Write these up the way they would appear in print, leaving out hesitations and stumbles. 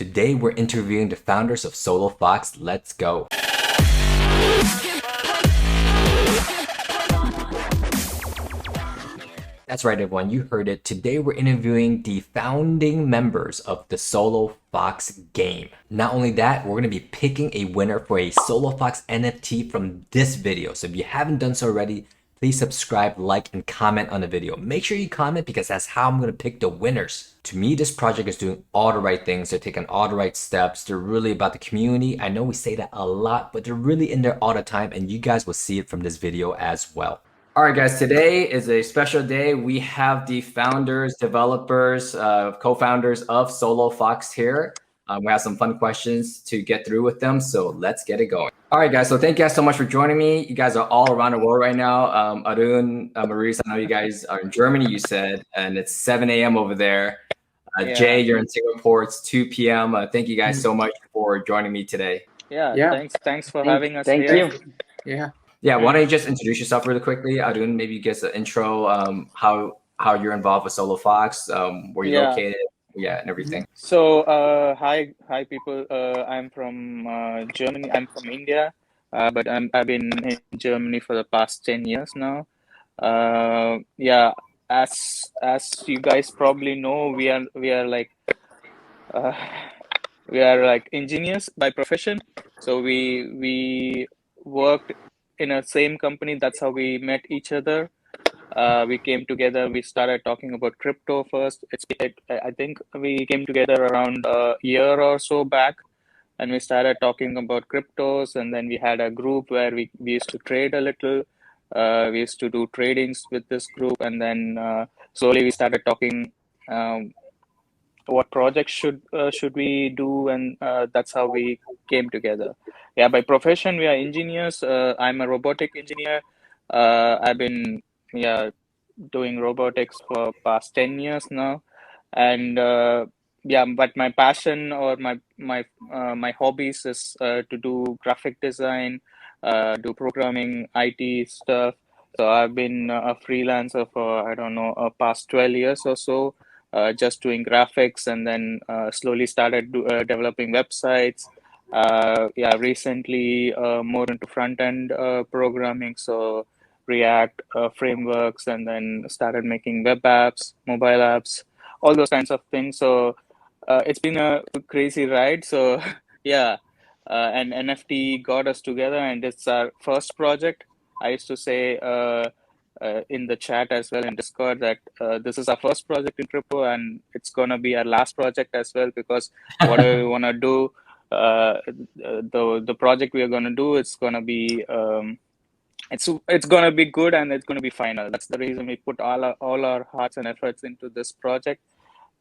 Today we're interviewing the founders of SouloFox. Let's go. That's right, everyone. You heard it. Today we're interviewing the founding members of the SouloFox game. Not only that, we're going to be picking a winner for a SouloFox NFT from this video. So if you haven't done so already, please subscribe, like, and comment on the video. Make sure you comment because that's how I'm going to pick the winners. To me, this project is doing all the right things. They're taking all the right steps. They're really about the community. I know we say that a lot, but they're really in there all the time, and you guys will see it from this video as well. All right, guys, today is a special day. We have the founders, developers, co-founders of SouloFox here. We have some fun questions to get through with them, so let's get it going. All right, guys, so thank you guys so much for joining me. You guys are all around the world right now. Arun, Maurice, I know you guys are in Germany, you said, and it's 7 a.m. over there. Yeah. Jay, you're in Singapore, it's 2 p.m. Thank you guys so much for joining me today. Yeah. Thanks for having us here. Thank you. Yeah, why don't you just introduce yourself really quickly? Arun, maybe you give us an intro, how you're involved with SouloFox, where you're located, and everything. So, hi people. I'm from Germany. I'm from India, but I've been in Germany for the past 10 years now. As you guys probably know, we are like engineers by profession. So we worked in a same company. That's how we met each other. We came together. We started talking about crypto first. I think we came together around a year or so back, and we started talking about cryptos. And then we had a group where we used to trade a little. We used to do tradings with this group, and then slowly we started talking. What projects should we do, and that's how we came together. Yeah, by profession we are engineers. I'm a robotic engineer. I've been doing robotics for past 10 years now, and but my passion or my hobbies is to do graphic design, do programming, IT stuff. So I've been a freelancer for I don't know past 12 years or so. Just doing graphics, and then slowly started developing websites. Recently more into front-end programming, so React frameworks, and then started making web apps, mobile apps, all those kinds of things. So it's been a crazy ride. So and NFT got us together, and it's our first project. I used to say in the chat as well in Discord that this is our first project in crypto, and it's gonna be our last project as well, because whatever we wanna do, the project we are gonna do, it's gonna be it's gonna be good, and it's gonna be final. That's the reason we put all our hearts and efforts into this project,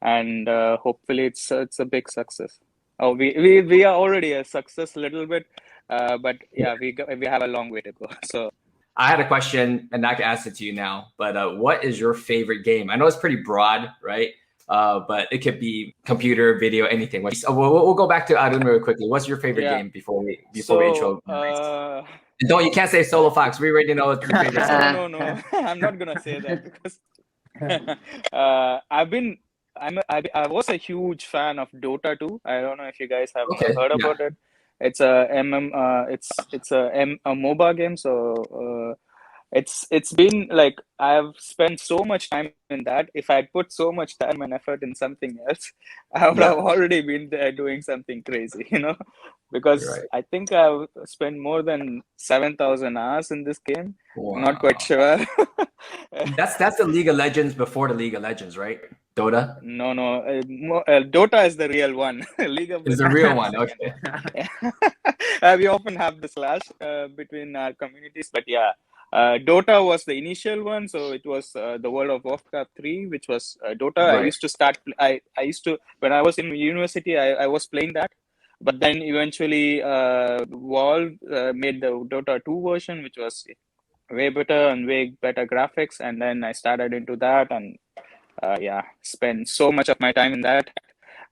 and hopefully it's a big success. Oh, we are already a success a little bit, but yeah, we have a long way to go. So. I had a question, and I can ask it to you now, but what is your favorite game? I know it's pretty broad, right? But it could be computer, video, anything. We'll go back to Arun really quickly. What's your favorite game before we intro? You can't say SouloFox. We already know it's your favorite. No. I'm not gonna say that because I was a huge fan of Dota 2. I don't know if you guys have heard about it. It's a it's a MOBA game, so it's been like I've spent so much time in that. If I'd put so much time and effort in something else, I would have already been there doing something crazy, because I think I've spent more than 7,000 hours in this game. Wow. Not quite sure. That's the League of Legends before the League of Legends, right? Dota? No. Dota is the real one. League of Legends is the real one. Okay. We often have the clash between our communities, but yeah. Dota was the initial one, so it was the World of Warcraft 3, which was Dota. Right. I used to start. I used to, when I was in university, I was playing that, but then eventually Valve made the Dota 2 version, which was way better and way better graphics, and then I started into that, and spent so much of my time in that.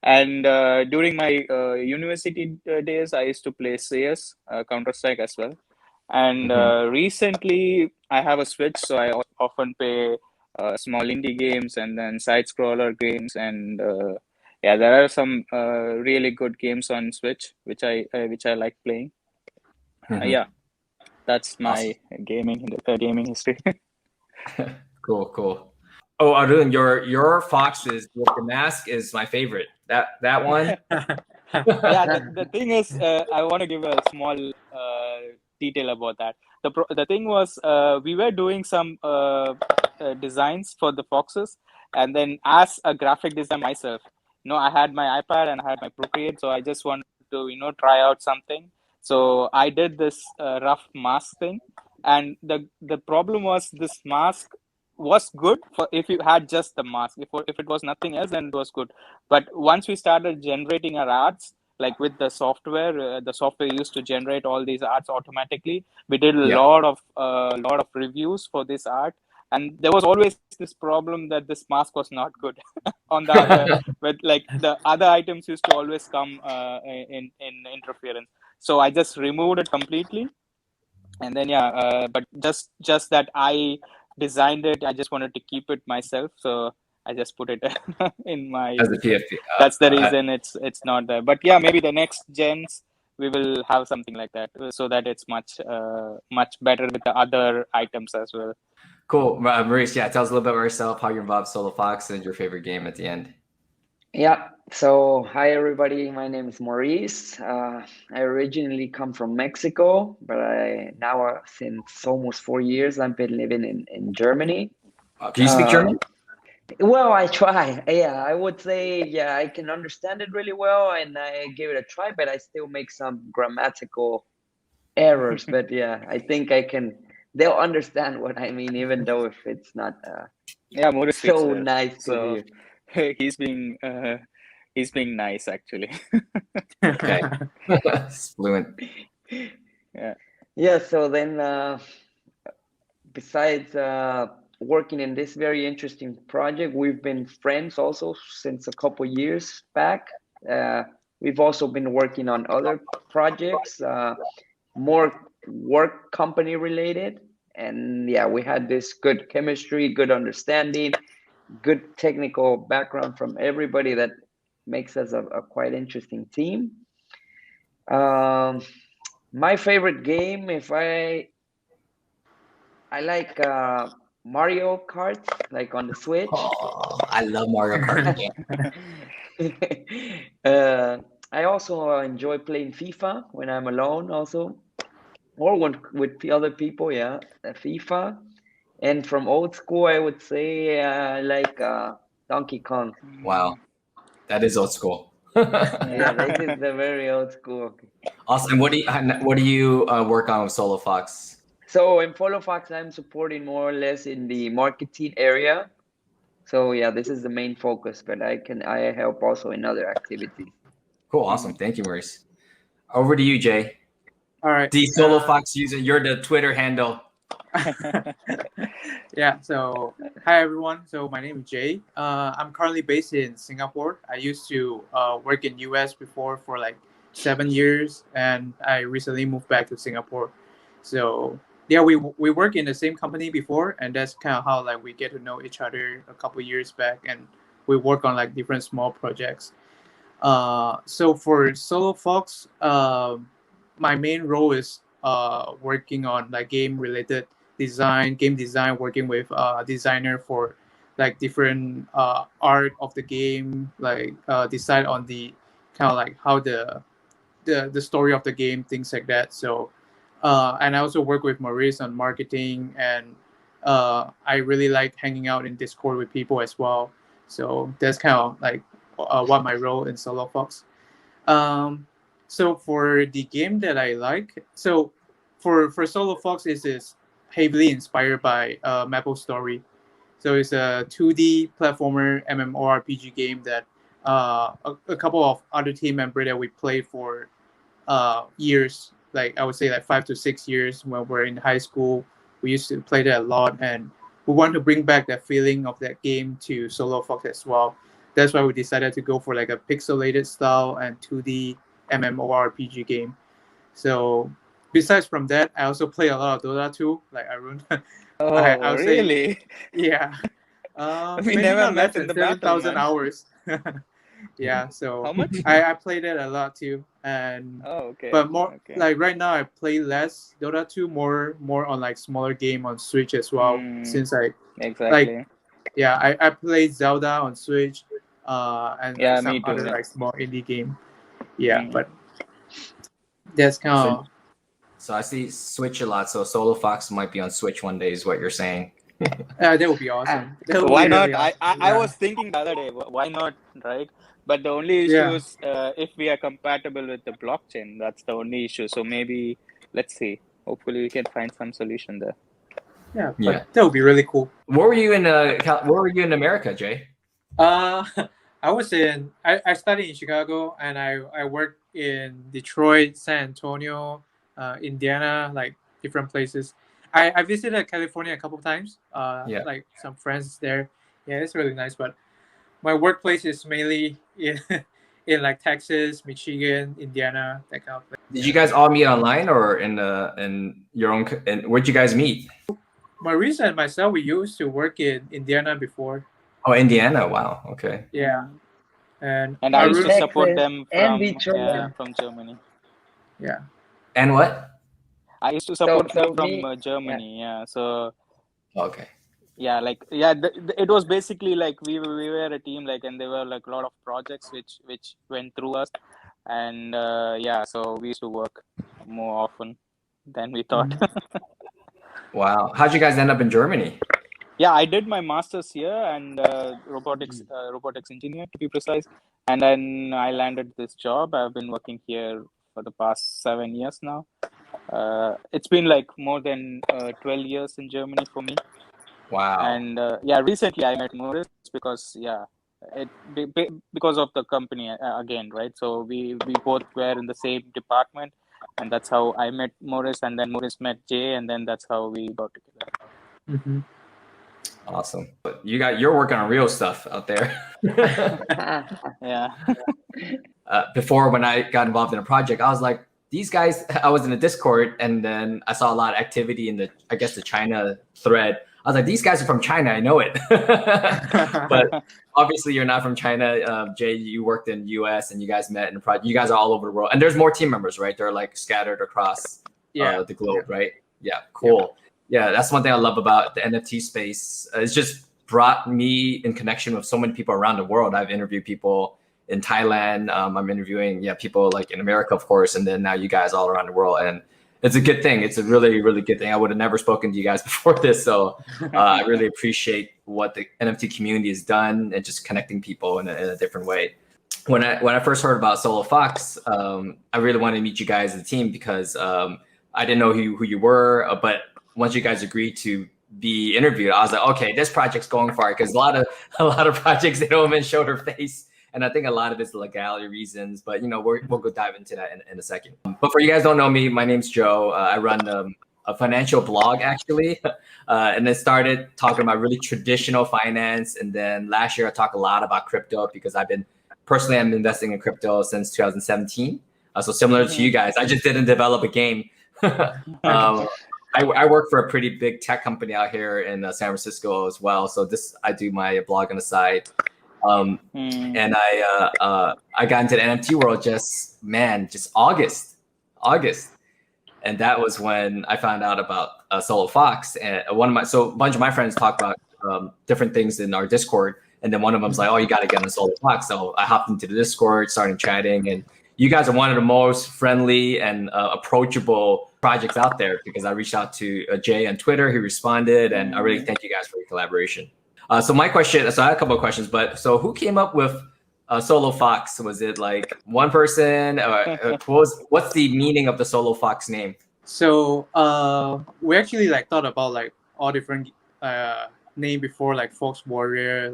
And during my university days, I used to play CS, Counter-Strike as well. And recently I have a Switch, so I often play small indie games and then side scroller games, and yeah, there are some really good games on Switch, which I like playing. Mhm. Yeah, that's Awesome. my gaming history. Cool. Oh, Arun, your foxes with the mask is my favorite. That one. Yeah, the thing is, I want to give a small detail about that. The thing was, we were doing some designs for the foxes, and then as a graphic designer myself, I had my iPad and I had my Procreate, so I just wanted to, try out something. So I did this rough mask thing, and the problem was this mask was good for if you had just the mask. If it was nothing else, then it was good. But once we started generating our arts, like with the software used to generate all these arts automatically, we did a Yeah. lot of reviews for this art, and there was always this problem that this mask was not good. On the other, with like the other items used to always come in interference. So I just removed it completely, and then but just that I designed it, I just wanted to keep it myself, so I just put it in my As a picture. PFP. That's the reason it's not there. But yeah, maybe the next gens we will have something like that, so that it's much better with the other items as well. Cool. Maurice, yeah, tell us a little bit about yourself, how you're involved with SouloFox, and your favorite game at the end. Yeah, so hi everybody, my name is Maurice. I originally come from Mexico, but I now since almost 4 years I've been living in Germany. Can you speak German? Well, I try. Yeah, I would say, yeah, I can understand it really well and I give it a try, but I still make some grammatical errors. But yeah, I think they'll understand what I mean, even though if it's not Yeah, Maurice speaks so well, nice to so hear. he's being nice actually. Okay. It's fluent. Yeah. Yeah, so then besides working in this very interesting project, we've been friends also since a couple years back. We've also been working on other projects, more work company related. And yeah, we had this good chemistry, good understanding, good technical background from everybody that makes us a quite interesting team. My favorite game, if I like Mario Kart, like on the Switch. Oh, I love Mario Kart. uh, I also enjoy playing FIFA when I'm alone, also, or when with other people. Yeah, FIFA. And from old school, I would say I like Donkey Kong. Wow, that is old school. Yeah, this Yeah. is the very old school. Awesome. What do you work on with SouloFox? So in FollowFox, I'm supporting more or less in the marketing area. So yeah, this is the main focus, but I help also in other activities. Cool. Awesome. Thank you, Maurice. Over to you, Jay. All right. The SouloFox user. You're the Twitter handle. Yeah. So, hi everyone. So my name is Jay. I'm currently based in Singapore. I used to work in US before for like 7 years, and I recently moved back to Singapore. So yeah, we work in the same company before, and that's kind of how like we get to know each other a couple years back, and we work on like different small projects. So for SouloFox, my main role is working on like game design, working with designer for like different art of the game, like decide on the kind of like how the story of the game, things like that. So, and I also work with Maurice on marketing, and I really like hanging out in Discord with people as well. So that's kind of like what my role in SouloFox. Um, so for the game that I like, so for SouloFox is heavily inspired by MapleStory. So it's a 2D platformer MMORPG game that a couple of other team members that we played for years, like I would say like 5 to 6 years when we're in high school. We used to play that a lot, and we want to bring back that feeling of that game to SouloFox as well. That's why we decided to go for like a pixelated style and 2D MMORPG game. So besides from that, I also play a lot of Dota 2, like Arun. I Oh, would say, really? yeah, We maybe never not less met in than the battle, 7,000 man. hours. Yeah, so How much? I played it a lot too, and Oh, okay. but more Okay. like right now I play less Dota 2, more on like smaller game on Switch as well. Since I Exactly. I played Zelda on Switch, and like Yeah, some me too. other Yeah. like small indie game. Yeah, Mm. but that's kind of So I see Switch a lot. So SouloFox might be on Switch one day, is what you're saying. that would be awesome. That would Why be really not? awesome. I was thinking the other day, why not, right? But the only issue Yeah. is if we are compatible with the blockchain, that's the only issue. So maybe, let's see. Hopefully, we can find some solution there. Yeah, but Yeah. that would be really cool. Where were you in America, Jay? I was I studied in Chicago, and I worked in Detroit, San Antonio, Indiana, like different places. I visited California a couple of times. Yeah. Like some friends there. Yeah, it's really nice. But my workplace is mainly in in like Texas, Michigan, Indiana, that kind of place. Did you guys all meet online or in your own? And where'd you guys meet? Maurice and myself, we used to work in Indiana before. Oh, Indiana. Wow. Okay. Yeah, and I used to support Texas them and Detroit. from Germany. Yeah. And what? I used to support them from me, Germany. Yeah. So Okay. yeah, like it was basically like we were a team, like, and there were like a lot of projects which went through us, and yeah, so we used to work more often than we thought. Wow. How'd you guys end up in Germany? Yeah, I did my master's here and robotics engineer to be precise, and then I landed this job. I've been working here for the past 7 years now. It's been like more than 12 years in Germany for me. Wow. And yeah, recently I met Maurice because because of the company again, right? So we both were in the same department, and that's how I met Maurice, and then Maurice met Jay, and then that's how we got together. Mm-hmm. Awesome. But you're working on real stuff out there. Yeah. Before, when I got involved in a project, I was like, these guys. I was in a Discord, and then I saw a lot of activity in the China thread. I was like, these guys are from China. I know it. But obviously, you're not from China. Jay, you worked in US, and you guys met in a project. You guys are all over the world, and there's more team members, right? They're like scattered across the globe, right? Yeah, cool. Yeah, that's one thing I love about the NFT space. It's just brought me in connection with so many people around the world. I've interviewed people in Thailand. I'm interviewing people like in America, of course, and then now you guys all around the world. And it's a good thing. It's a really, really good thing. I would have never spoken to you guys before this. So I really appreciate what the NFT community has done and just connecting people in a different way. When I first heard about SouloFox, I really wanted to meet you guys as a team because I didn't know who you were, but once you guys agreed to be interviewed, I was like, okay, this project's going for it, because a lot of projects, they don't even show their face, and I think a lot of it's legality reasons. But we'll go dive into that in a second. But for you guys who don't know me, my name's Joe. I run a financial blog actually, and then started talking about really traditional finance. And then last year I talked a lot about crypto because I'm investing in crypto since 2017. So similar to you guys, I just didn't develop a game. I work for a pretty big tech company out here in San Francisco as well. So I do my blog on the side. And I got into the NFT world just August. And that was when I found out about SouloFox. And a bunch of my friends talked about different things in our Discord. And then one of them's like, oh, you got to get on SouloFox. So I hopped into the Discord, started chatting, and you guys are one of the most friendly and approachable projects out there, because I reached out to Jay on Twitter. He responded, and I really thank you guys for your collaboration. So I had a couple of questions, but so who came up with SouloFox? Was it like one person? What's the meaning of the SouloFox name? So we actually thought about all different name before, like Fox Warrior,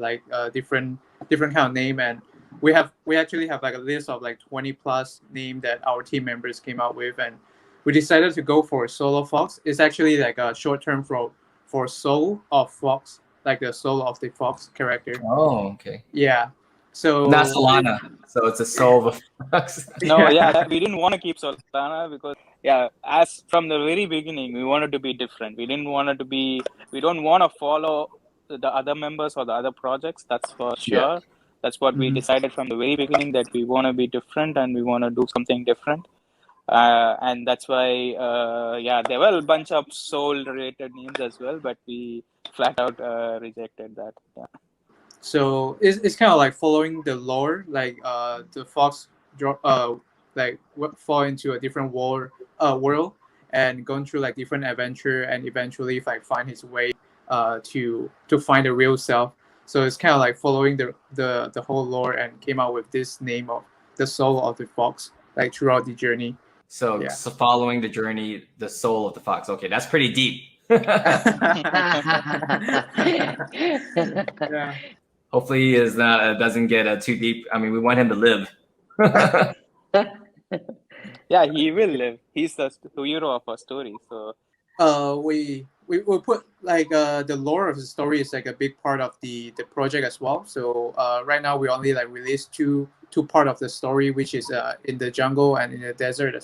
different kind of name, and we actually have a list of 20 plus name that our team members came up with, and we decided to go for SouloFox. It's actually a short term for soul of fox, like the soul of the fox character. Oh, okay. Yeah. So not Solana. So it's a soul of a fox. No, yeah, we didn't want to keep Solana because as from the very beginning, we wanted to be different. We don't want to follow the other members or the other projects. That's for sure. That's what we decided from the very beginning, that we want to be different and we want to do something different. And that's why, there were a bunch of soul-related names as well, but we flat out rejected that. Yeah. So it's kind of like following the lore, like the fox fall into a different world and going through like different adventure and eventually like find his way to find the real self. So it's kind of like following the whole lore and came out with this name of the soul of the fox, like throughout the journey. So following the journey, the soul of the fox. Okay, that's pretty deep. Yeah. Hopefully he is not doesn't get too deep. I mean, we want him to live. Yeah, he will live. He's the hero of our story. So we put like the lore of the story is like a big part of the project as well. So right now we only like released two part of the story, which is in the jungle and in the desert.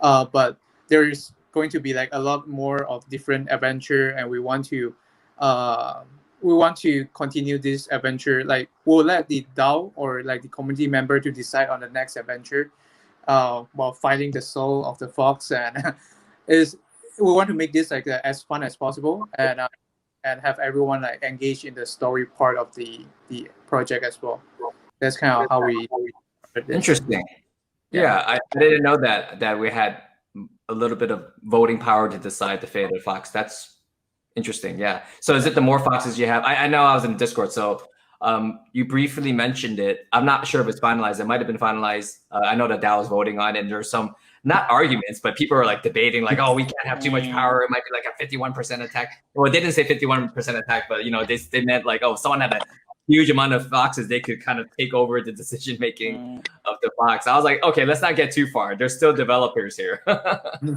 But there is going to be like a lot more of different adventure, and we want to continue this adventure. Like we'll let the DAO or like the community member to decide on the next adventure while finding the soul of the fox, and we want to make this like as fun as possible, and have everyone like engaged in the story part of the project as well. That's kind of how we Interesting. Yeah, I didn't know that we had a little bit of voting power to decide the fate of the fox. That's interesting. Yeah. So is it the more foxes you have? I know I was in Discord, so you briefly mentioned it. I'm not sure if it's finalized. It might have been finalized. I know that DAO was voting on it, and there's some not arguments, but people are like debating, like, oh, we can't have too much power. It might be like a 51% attack. Well, they didn't say 51% attack, but they meant like, oh, someone had a huge amount of foxes, they could kind of take over the decision making of the fox. I was like, okay, let's not get too far. There's still developers here.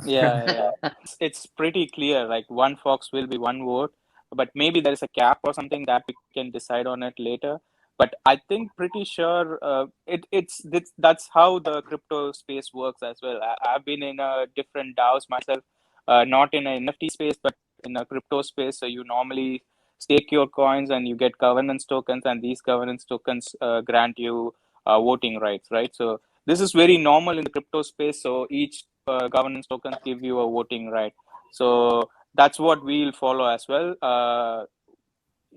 yeah. It's pretty clear. Like one fox will be one vote, but maybe there is a cap or something that we can decide on it later. But I think pretty sure that's how the crypto space works as well. I've been in different DAOs myself, not in an NFT space, but in a crypto space. So you normally stake your coins and you get governance tokens, and these governance tokens grant you voting rights, right? So this is very normal in the crypto space. So each governance tokens give you a voting right. So that's what we'll follow as well.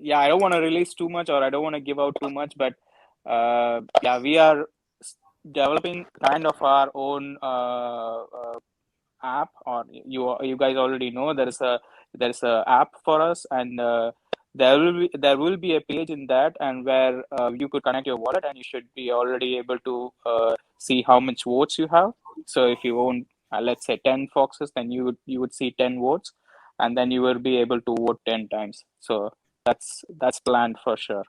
I don't want to release too much, or I don't want to give out too much, but we are developing kind of our own app, or you guys already know there is a app for us, and there will be a page in that, and where you could connect your wallet, and you should be already able to see how much votes you have. So if you own let's say 10 foxes, then you would see 10 votes, and then you will be able to vote 10 times. So that's planned for sure.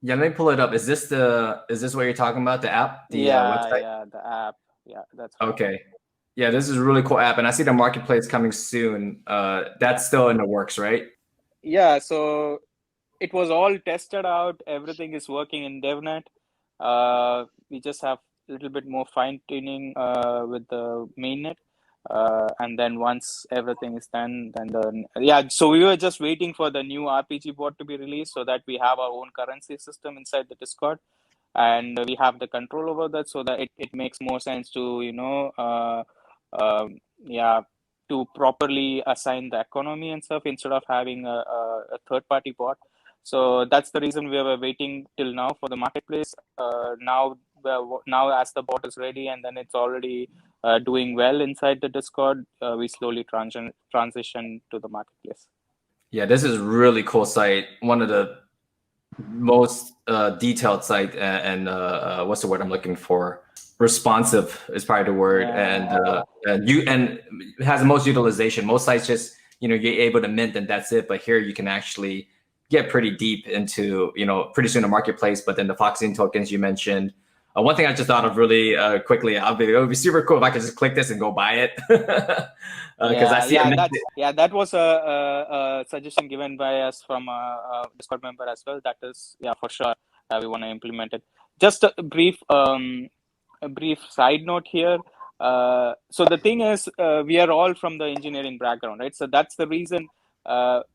Yeah, let me pull it up. Is this what you're talking about? The app? The website? Yeah, the app. Yeah, that's right. Okay. Yeah, this is a really cool app, and I see the marketplace coming soon. That's still in the works, right? Yeah, so it was all tested out. Everything is working in DevNet. We just have a little bit more fine tuning with the mainnet. And then once everything is done, so we were just waiting for the new RPG bot to be released, so that we have our own currency system inside the Discord, and we have the control over that, so that it makes more sense to to properly assign the economy and stuff, instead of having a third party bot. So that's the reason we were waiting till now for the marketplace. Now as the bot is ready, and then it's already doing well inside the Discord, we slowly transition to the marketplace. Yeah, this is a really cool site. One of the most detailed site, and what's the word I'm looking for? Responsive is probably the word, and it has the most utilization. Most sites just you're able to mint and that's it, but here you can actually get pretty deep into pretty soon a marketplace. But then the Foxian tokens you mentioned. One thing I just thought of really quickly, it would be super cool if I could just click this and go buy it. That was a suggestion given by us from a Discord member as well. That is, for sure, we want to implement it. Just a brief side note here. So the thing is, we are all from the engineering background, right? So that's the reason,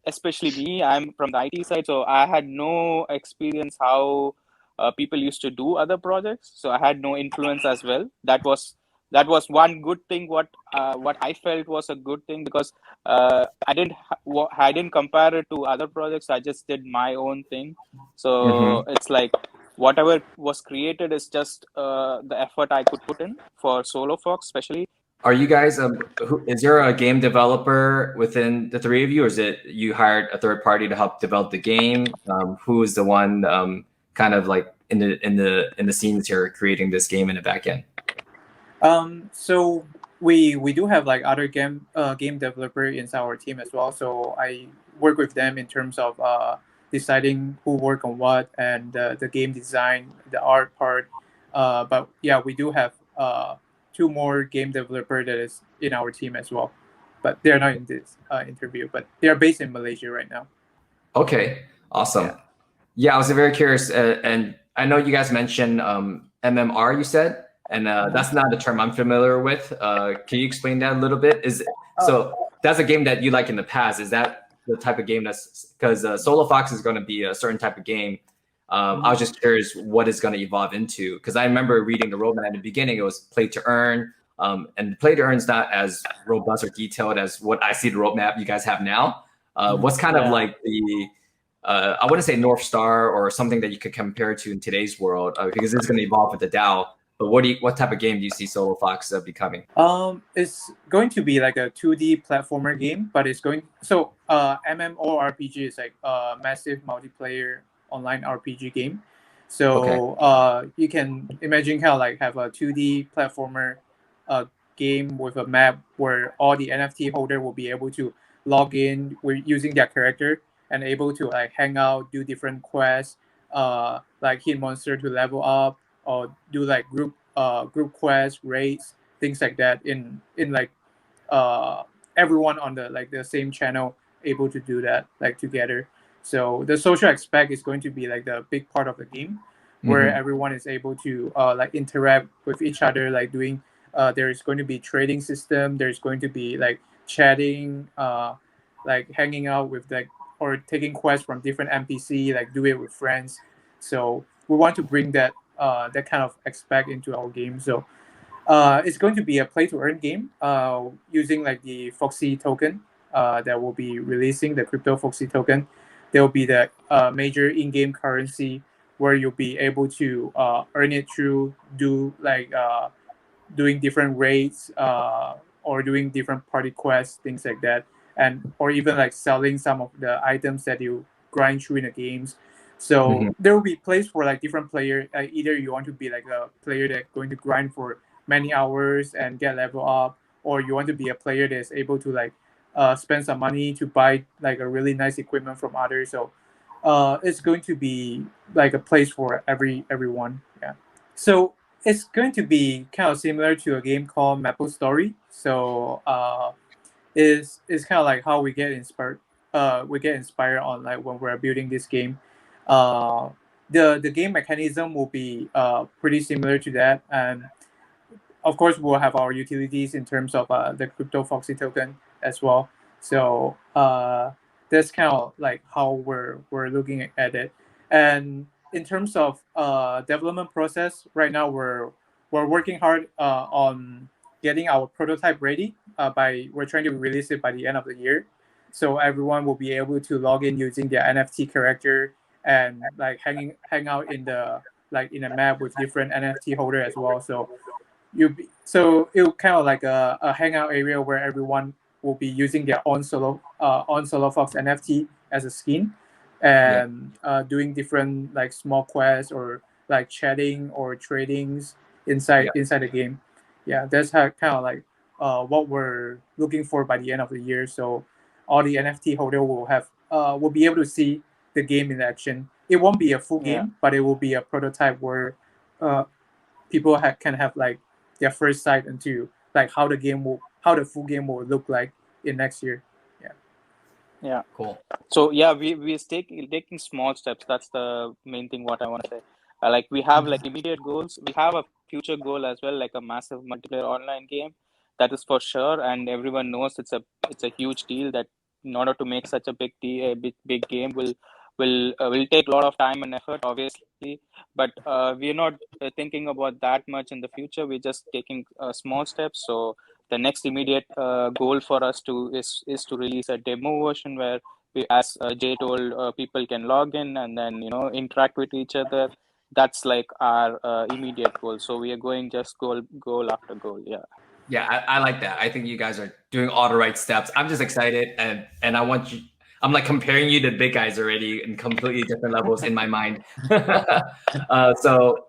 especially me, I'm from the IT side, so I had no experience how people used to do other projects, so I had no influence as well. That was one good thing. What I felt was a good thing, because I didn't compare it to other projects. I just did my own thing. So it's like whatever was created is just the effort I could put in for SouloFox, especially. Are you guys, is there a game developer within the three of you, or is it you hired a third party to help develop the game? Who is the one kind of like in the scenes here creating this game in the back end? So we do have like other game developer inside our team as well. So I work with them in terms of deciding who work on what, and the game design, the art part. But yeah, we do have two more game developer that is in our team as well, but they're not in this interview. But they are based in Malaysia right now. Okay, awesome. Yeah, I was very curious, and I know you guys mentioned MMR. You said, and that's not a term I'm familiar with. Can you explain that a little bit? So that's a game that you like in the past. Is that the type of game that's, because SouloFox is going to be a certain type of game? I was just curious what it's going to evolve into, because I remember reading the roadmap in the beginning. It was play to earn, and play to earn is not as robust or detailed as what I see the roadmap you guys have now. What's kind of like the I wouldn't say North Star or something that you could compare to in today's world, because it's going to evolve with the DAO. But what type of game do you see SouloFox becoming? It's going to be like a 2D platformer game, but it's going MMORPG is like a massive multiplayer online RPG game. So you can imagine kind of like have a 2D platformer game with a map where all the NFT holder will be able to log in with using their character and able to like hang out, do different quests, like hit monster to level up, or do like group quests, raids, things like that. In like everyone on the same channel able to do that like together. So the social aspect is going to be like the big part of the game, where everyone is able to like interact with each other, like doing. There is going to be trading system. There's going to be like chatting, like hanging out with like, or taking quests from different NPC, like do it with friends. So we want to bring that that kind of aspect into our game. So it's going to be a play to earn game using like the Foxy token that will be releasing, the crypto Foxy token. There will be the major in-game currency where you'll be able to earn it through doing different raids or doing different party quests, things like that, and or even like selling some of the items that you grind through in the games. So there will be place for like different player. Either you want to be like a player that's going to grind for many hours and get level up, or you want to be a player that's able to like spend some money to buy like a really nice equipment from others. So it's going to be like a place for everyone. Yeah. So it's going to be kind of similar to a game called Maple Story. So is kind of like how we get inspired. We get inspired on like when we're building this game. The game mechanism will be pretty similar to that, and of course we'll have our utilities in terms of the crypto Foxy token as well. So that's kind of like how we're looking at it. And in terms of development process, right now we're working hard on getting our prototype ready. We're trying to release it by the end of the year, so everyone will be able to log in using their NFT character and like hang out in the like in a map with different NFT holder as well. So it'll kind of like a hangout area where everyone will be using their own SouloFox NFT as a skin, and doing different like small quests or like chatting or tradings inside the game. Yeah, that's how kind of like what we're looking for by the end of the year. So all the NFT holder will be able to see the game in action. It won't be a full game, but it will be a prototype where people can have like their first sight into like how the full game will look like in next year. Yeah. Cool. So yeah, we're taking small steps. That's the main thing what I want to say. Like we have like immediate goals. We have a future goal as well, like a massive multiplayer online game. That is for sure, and everyone knows it's a huge deal. That in order to make such a big game, will take a lot of time and effort, obviously, but we're not thinking about that much in the future. We're just taking small steps. So the next immediate goal for us is to release a demo version where we, as Jay told, people can log in and then interact with each other. That's like our immediate goal. So we are going just goal after goal. Yeah. Yeah, I like that. I think you guys are doing all the right steps. I'm just excited, and I want you. I'm like comparing you to big guys already in completely different levels in my mind. So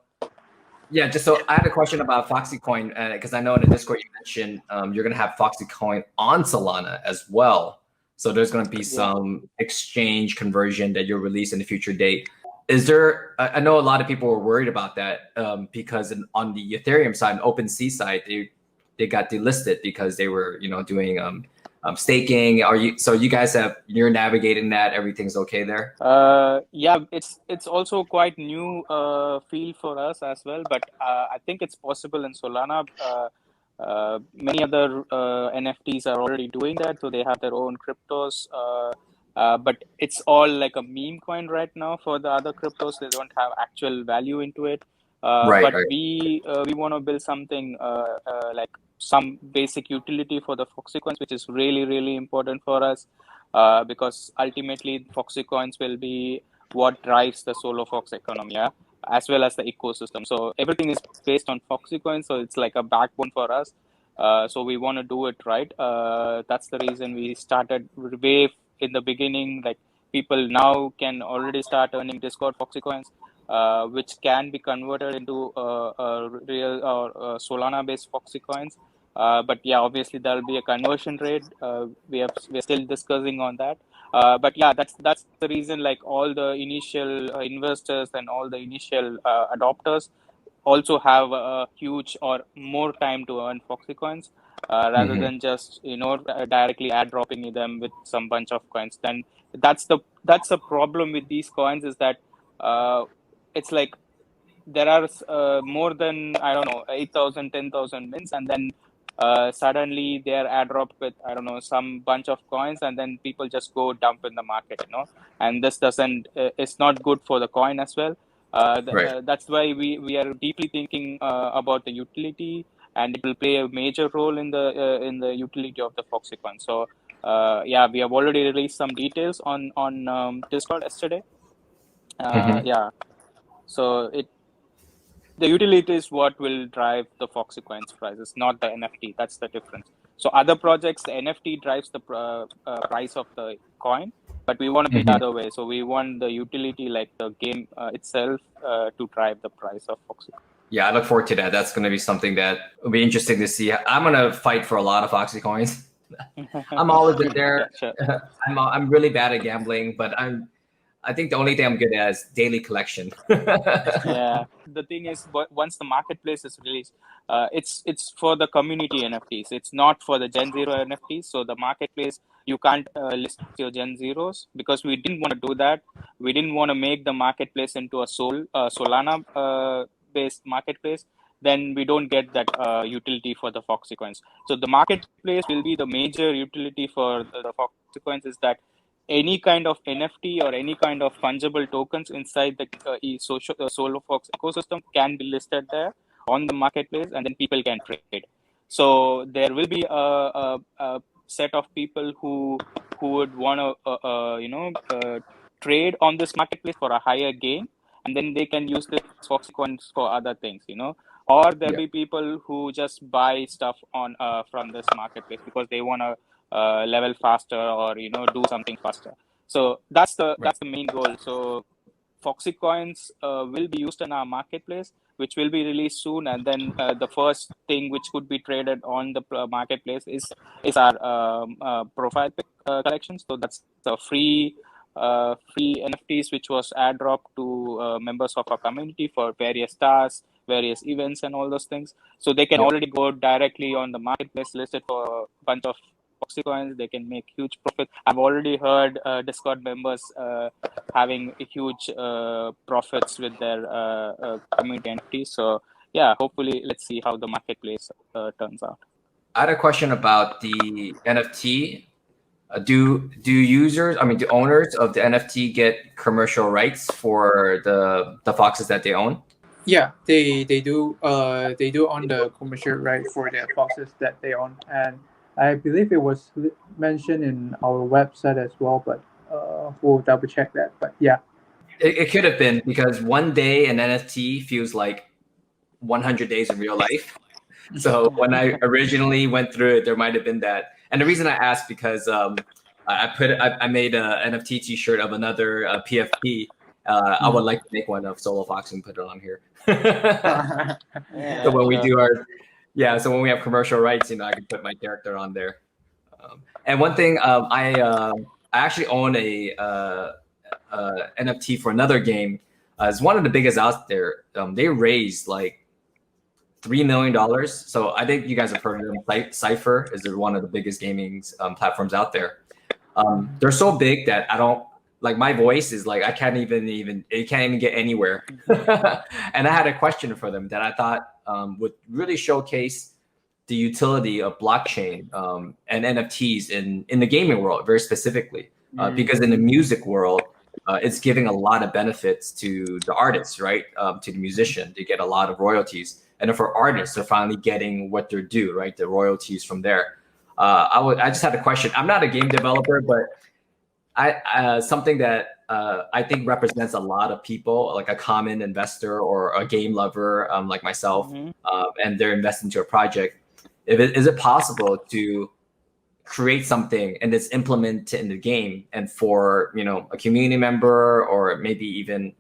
yeah, just so I had a question about Foxy-coin because I know in the Discord you mentioned you're gonna have Foxy-coin on Solana as well. So there's gonna be some exchange conversion that you'll release in the future date. Is there? I know a lot of people were worried about that because on the Ethereum side, and OpenSea side, they got delisted because they were doing staking. You guys you're navigating that? Everything's okay there? Yeah, it's also quite new field for us as well, but I think it's possible in Solana. Many other NFTs are already doing that, so they have their own cryptos. But it's all like a meme coin right now for the other cryptos. They don't have actual value into it. But we want to build something like some basic utility for the Foxy coins, which is really important for us. Because ultimately Foxy coins will be what drives the SouloFox economy, as well as the ecosystem. So everything is based on Foxy coins, so it's like a backbone for us. So we want to do it right. That's the reason we started way in the beginning. Like people now can already start earning Discord Foxy coins, which can be converted into real or Solana-based Foxy coins. But yeah, obviously there'll be a conversion rate. We're still discussing on that. But yeah, that's the reason. Like all the initial investors and all the initial adopters also have a huge or more time to earn Foxy coins rather than just directly add dropping them with some bunch of coins. Then that's the problem with these coins, is that it's like there are more than, I don't know, 8,000, 10,000 mints, and then suddenly they are airdropped with, I don't know, some bunch of coins, and then people just go dump in the market, and this doesn't, it's not good for the coin as well. That's why we are deeply thinking about the utility, and it will play a major role in the utility of the Foxy coin. So yeah, we have already released some details on Discord yesterday. Yeah, so the utility is what will drive the Foxy coins prices, not the NFT. That's the difference. So other projects, the NFT drives the price of the coin, but we want to be the other way. So we want the utility, like the game itself, to drive the price of Foxy. Yeah, I look forward to that. That's going to be something that will be interesting to see. I'm going to fight for a lot of Foxy coins. I'm always in there. Yeah, sure. I'm really bad at gambling, but I think the only thing I'm good at is daily collection. Yeah, the thing is, once the marketplace is released, it's for the community NFTs. It's not for the Gen Zero NFTs. So the marketplace, you can't list your Gen Zeros, because we didn't want to do that. We didn't want to make the marketplace into a Solana based marketplace. Then we don't get that utility for the Foxy coins. So the marketplace will be the major utility for the Foxy coins, is that any kind of NFT or any kind of fungible tokens inside the SouloFox ecosystem can be listed there on the marketplace, and then people can trade. So there will be a set of people who would want to trade on this marketplace for a higher gain, and then they can use this Foxy coins for other things, or there'll be people who just buy stuff on from this marketplace because they want to level faster, or do something faster. So that's the main goal. So Foxy coins will be used in our marketplace, which will be released soon, and then the first thing which could be traded on the marketplace is our profile pic collection. So that's the free NFTs which was airdropped to members of our community for various tasks, various events, and all those things. So they can already go directly on the marketplace, listed for a bunch of Foxy coins. They can make huge profit. I've already heard Discord members having huge profits with their community NFTs. So yeah, hopefully let's see how the marketplace turns out. I had a question about the NFT. Do users, I mean, do owners of the NFT get commercial rights for the foxes that they own? Yeah, they do own the commercial right for the boxes that they own, and I believe it was mentioned in our website as well, but we'll double check that. But yeah, It could have been, because one day in NFT feels like 100 days in real life. So when I originally went through it, there might have been that. And the reason I asked, because I made a NFT T-shirt of another PFP. I would like to make one of SouloFox and put it on here. So when we do so when we have commercial rights, I can put my character on there. And one thing, I actually own a NFT for another game. It's one of the biggest out there. They raised like $3 million. So I think you guys have heard of them. Cypher is one of the biggest gaming platforms out there. They're so big that I don't, like, my voice is like, I can't even get anywhere. And I had a question for them that I thought would really showcase the utility of blockchain and NFTs in the gaming world, very specifically, because in the music world, it's giving a lot of benefits to the artists, right? To the musician, they get a lot of royalties. And then for artists, they're finally getting what they're due, right? The royalties from there. I just had a question. I'm not a game developer, but something that I think represents a lot of people, like a common investor or a game lover like myself, and they're investing into a project. Is it possible to create something and it's implemented in the game, and for a community member, or maybe even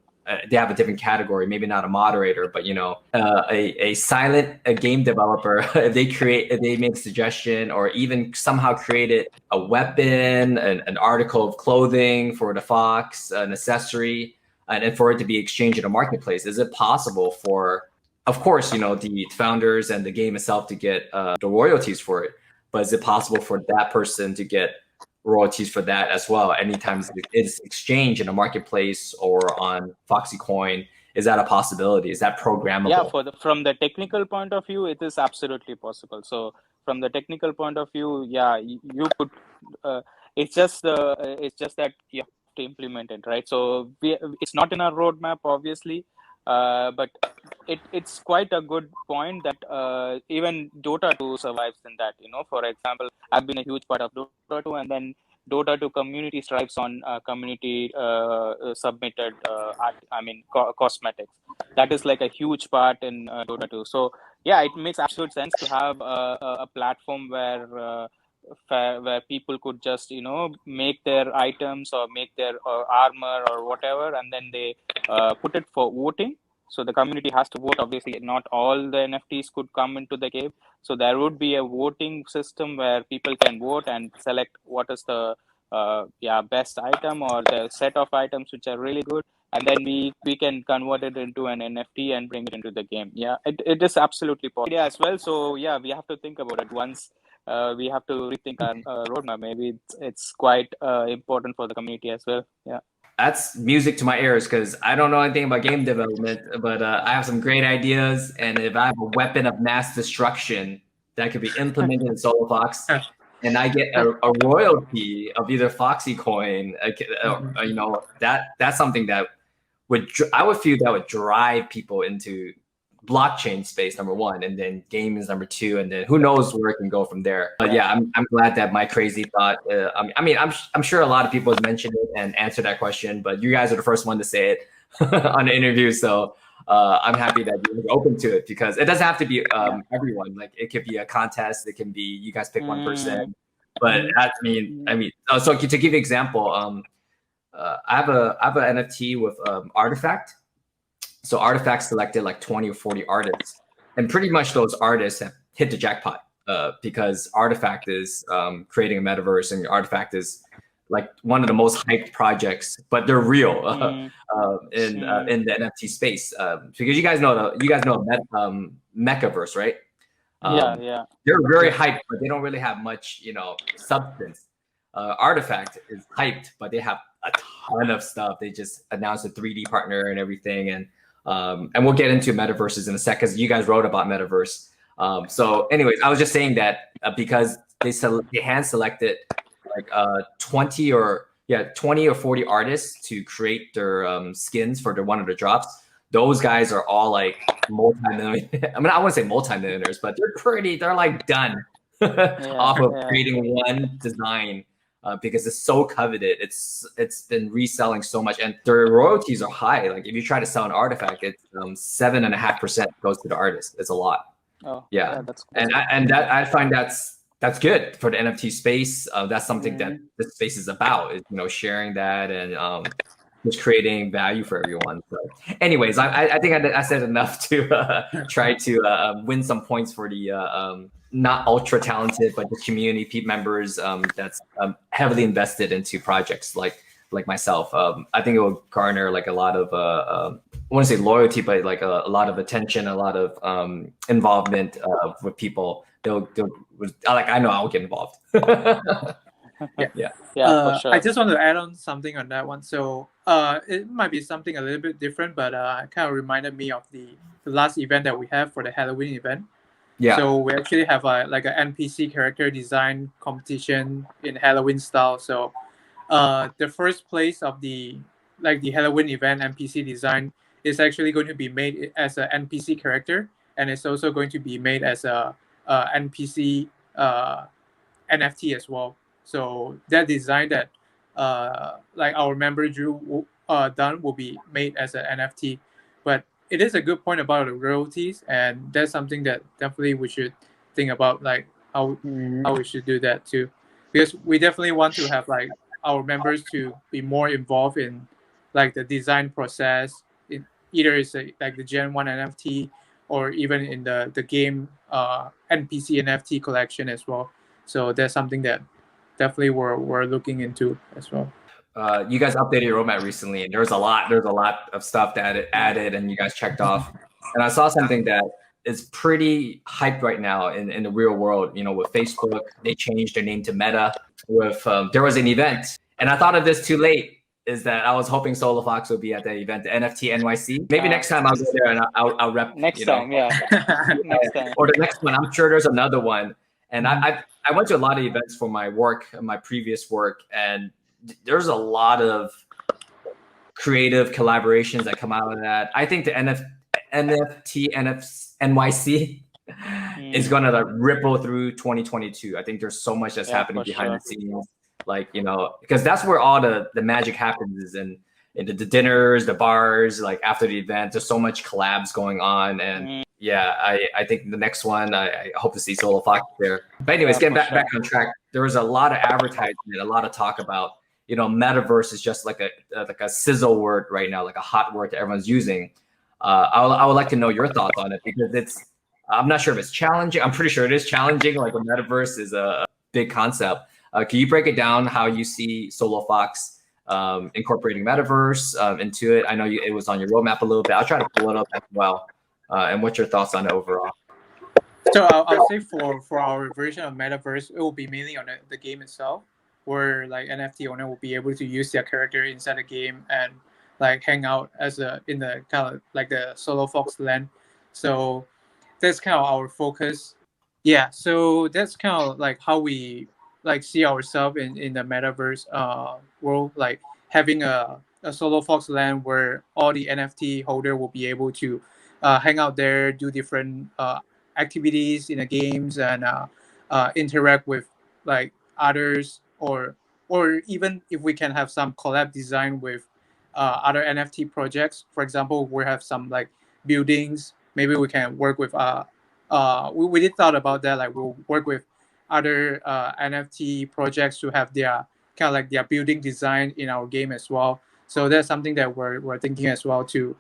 they have a different category, maybe not a moderator, but a silent game developer, if they make a suggestion, or even somehow created a weapon, an article of clothing for the fox, an accessory, and for it to be exchanged in a marketplace, is it possible for, of course, the founders and the game itself to get the royalties for it, but is it possible for that person to get royalties for that as well anytime it's exchanged in a marketplace or on foxy-coin? Is that a possibility? Is that programmable? Yeah, from the technical point of view, it is absolutely possible. So from the technical point of view, yeah, you could. It's just that you have to implement it, right? So it's not in our roadmap, obviously, but it's quite a good point that even Dota 2 survives in that. For example, I've been a huge part of Dota 2, and then Dota 2 community strives on community submitted cosmetics. That is like a huge part in Dota 2. So yeah, it makes absolute sense to have a platform where people could just make their items or make their armor or whatever, and then they put it for voting. So the community has to vote. Obviously, not all the NFTs could come into the game. So there would be a voting system where people can vote and select what is the best item, or the set of items which are really good. And then we can convert it into an NFT and bring it into the game. Yeah, it is absolutely possible. Yeah, as well. So yeah, we have to think about it once. We have to rethink our roadmap. Maybe it's quite important for the community as well. Yeah. That's music to my ears, because I don't know anything about game development, but I have some great ideas. And if I have a weapon of mass destruction that could be implemented in SouloFox, and I get a royalty of either foxy-coin, that's something that I would feel that would drive people into blockchain space, number one, and then game is number two, and then who knows where it can go from there. But yeah, I'm glad that my crazy thought. I'm sure a lot of people have mentioned it and answered that question, but you guys are the first one to say it on the interview. So I'm happy that you're open to it, because it doesn't have to be everyone. Like, it could be a contest. It can be you guys pick one person. But so to give you an example, I have an NFT with Artifact. So Artifact selected like 20 or 40 artists, and pretty much those artists have hit the jackpot because Artifact is creating a metaverse, and Artifact is like one of the most hyped projects, but they're real in the NFT space, because you guys know Metaverse, right? They're very hyped, but they don't really have much substance. Artifact is hyped, but they have a ton of stuff. They just announced a 3D partner and everything, and we'll get into metaverses in a sec, because you guys wrote about Metaverse. So anyways, I was just saying that because they hand selected like 20 or 40 artists to create their skins for one of the drops. Those guys are all like multi-million. I mean, I wouldn't say multi-millionaires, but they're like done off of creating one design. Because it's so coveted, it's been reselling so much, and their royalties are high. Like if you try to sell an artifact, it's 7.5% goes to the artist. It's a lot. Oh, yeah, that's I find that's good for the NFT space. That's something that this space is about. Is sharing that and just creating value for everyone. So, anyways, I think I said enough to try to win some points for the not ultra talented, but the community members that's heavily invested into projects like myself. I think it will garner like a lot of I want to say loyalty, but like a lot of attention, a lot of involvement with people. They'll like I know I'll get involved. Yeah, for sure. I just want to add on something on that one. So it might be something a little bit different, but it kind of reminded me of the last event that we have for the Halloween event. Yeah. So we actually have like an NPC character design competition in Halloween style. So the first place of the Halloween event NPC design is actually going to be made as an NPC character, and it's also going to be made as a NPC NFT as well. So that design that like our member Drew done will be made as an NFT. But it is a good point about the royalties, and that's something that definitely we should think about, like how we should do that too, because we definitely want to have like our members to be more involved in like the design process. Either it's like the Gen 1 NFT or even in the game NPC NFT collection as well. So that's something that definitely we're looking into as well. You guys updated your roadmap recently, and there's a lot of stuff that added, and you guys checked off. And I saw something that is pretty hyped right now in the real world. With Facebook, they changed their name to Meta. With there was an event, and I thought of this too late. Is that I was hoping SouloFox would be at that event, the NFT NYC. Maybe next time I'll go there and I'll rep. Next time. Next time. Or the next one. I'm sure there's another one. And I went to a lot of events for my work, my previous work, and there's a lot of creative collaborations that come out of that. I think the NFT NYC is going to ripple through 2022. I think there's so much that's happening behind the scenes, like because that's where all the magic happens is in the dinners, the bars, like after the event. There's so much collabs going on, and I think the next one I hope to see SouloFox there. But anyways, getting back on track, there was a lot of advertisement, a lot of talk about Metaverse is just like a sizzle word right now, like a hot word that everyone's using. I would like to know your thoughts on it, because I'm not sure if it's challenging. I'm pretty sure it is challenging. Like the Metaverse is a big concept. Can you break it down how you see SouloFox incorporating Metaverse into it? I know it was on your roadmap a little bit. I'll try to pull it up as well. And what's your thoughts on it overall? So I'll say for our version of Metaverse, it will be mainly on the game itself, where like NFT owner will be able to use their character inside the game and like hang out in the kind of like the SouloFox land. So that's kind of our focus. Yeah, so that's kind of like how we like see ourselves in the Metaverse world, like having a SouloFox land where all the NFT holder will be able to hang out there, do different activities in the games, and interact with like others, or even if we can have some collab design with other NFT projects. For example, we have some like buildings. Maybe we can work with we did thought about that. Like we'll work with other NFT projects to have their kind of like their building design in our game as well. So that's something that we're thinking as well to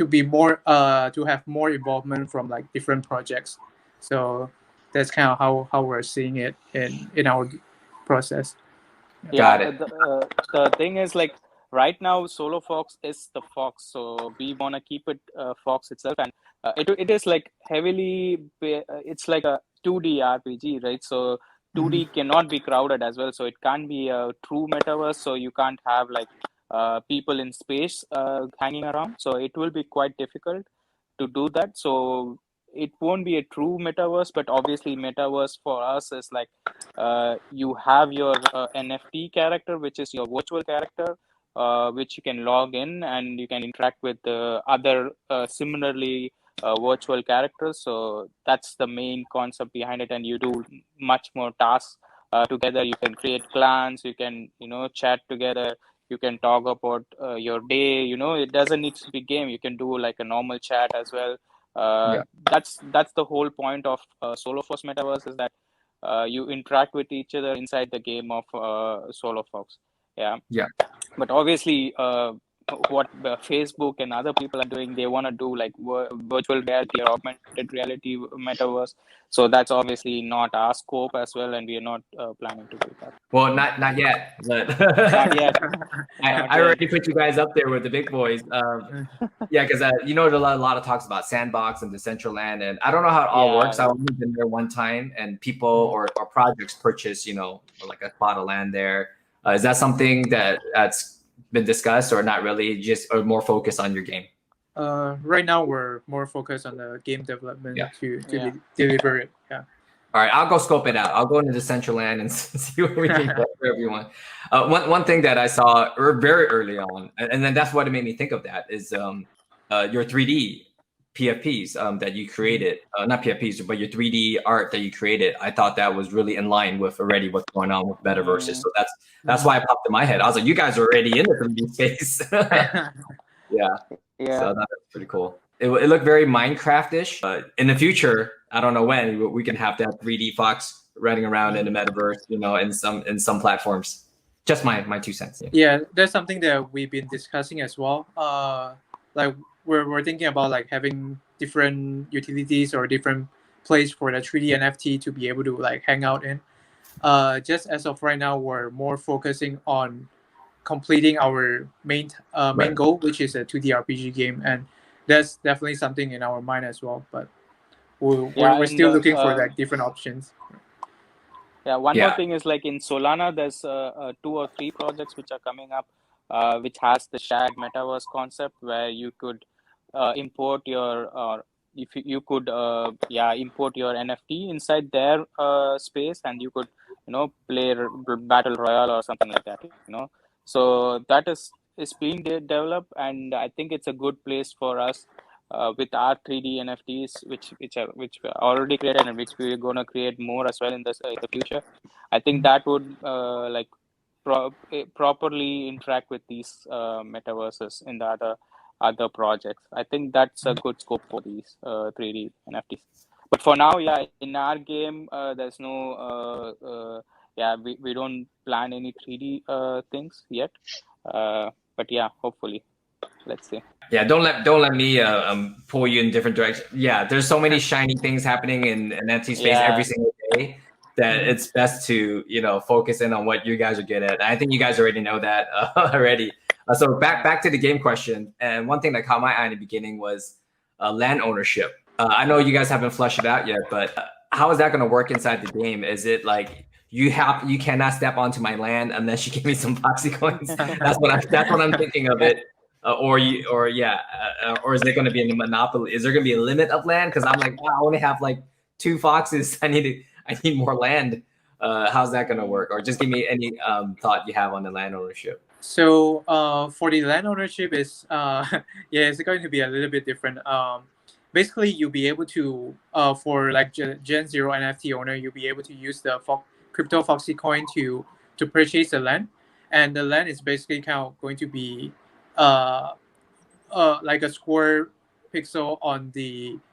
be more to have more involvement from like different projects. So that's kind of how we're seeing it in our process. Got it. The thing is, like right now SouloFox is the fox, so we want to keep it fox itself, and it is like heavily it's like a 2D RPG, right? So 2D cannot be crowded as well, so it can't be a true metaverse, so you can't have like people in space hanging around, so it will be quite difficult to do that. So it won't be a true metaverse, but obviously metaverse for us is like you have your NFT character, which is your virtual character, which you can log in and you can interact with other similarly virtual characters. So that's the main concept behind it, and you do much more tasks together. You can create clans, you can chat together, you can talk about your day. It doesn't need to be game. You can do like a normal chat as well. Yeah. That's the whole point of SouloFox Metaverse, is that you interact with each other inside the game of SouloFox. Yeah. But obviously, what Facebook and other people are doing, they want to do like virtual reality or augmented reality metaverse. So that's obviously not our scope as well, and we are not planning to do that. Well, not yet, but Not yet. I already put you guys up there with the big boys. Yeah, because there's a lot of talks about Sandbox and Decentraland, and I don't know how it all works. I've only been there one time, and people or projects purchase, like a plot of land there. Is that something that's been discussed, or not really, or more focused on your game? Right now, we're more focused on the game development to deliver it. Yeah. All right, I'll go scope it out. I'll go into Decentraland and see what we can get for everyone. One thing that I saw very early on, and then that's what it made me think of that, is your 3D PFPs that you created. Not PFPs, but your 3D art that you created. I thought that was really in line with already what's going on with metaverses. So that's why it popped in my head. I was like, you guys are already in the 3D space. Yeah. So that's pretty cool. It looked very Minecraft-ish. In the future, I don't know when, we can have that 3D Fox running around in the metaverse, in some platforms. Just my 2 cents. Yeah, that's something that we've been discussing as well. Like we're thinking about like having different utilities or different place for the 3D NFT to be able to like hang out in. Just as of right now, we're more focusing on completing our main goal, which is a 2D RPG game, and that's definitely something in our mind as well. But we're still looking for like different options. Yeah, one more thing is like in Solana, there's 2 or 3 projects which are coming up, which has the shared metaverse concept, where you could import your if you could import your NFT inside their space, and you could play battle royale or something like that. So that is being developed, and I think it's a good place for us with our 3D NFTs, which we already created and which we're gonna create more as well in the future. I think that would properly interact with these metaverses in the other projects. I think that's a good scope for these 3D NFTs. But for now, in our game, there's no we don't plan any 3D things yet. But hopefully, let's see. Yeah, don't let me pull you in different directions. Yeah, there's so many shiny things happening in NFT space every single day that it's best to focus in on what you guys are good at. I think you guys already know that already. So back to the game question, and one thing that caught my eye in the beginning was land ownership. I know you guys haven't fleshed it out yet, but how is that going to work inside the game? Is it like you cannot step onto my land unless you give me some foxy-coins? That's what I'm thinking of it. Or is it going to be a monopoly? Is there going to be a limit of land? Because I'm like, wow, I only have like 2 foxes. I need more land. How's that going to work? Or just give me any thought you have on the land ownership. So for the land ownership is it's going to be a little bit different. Basically, you'll be able to for like Gen 0 NFT owner, you'll be able to use the crypto Foxy coin to purchase the land, and the land is basically kind of going to be like a square pixel on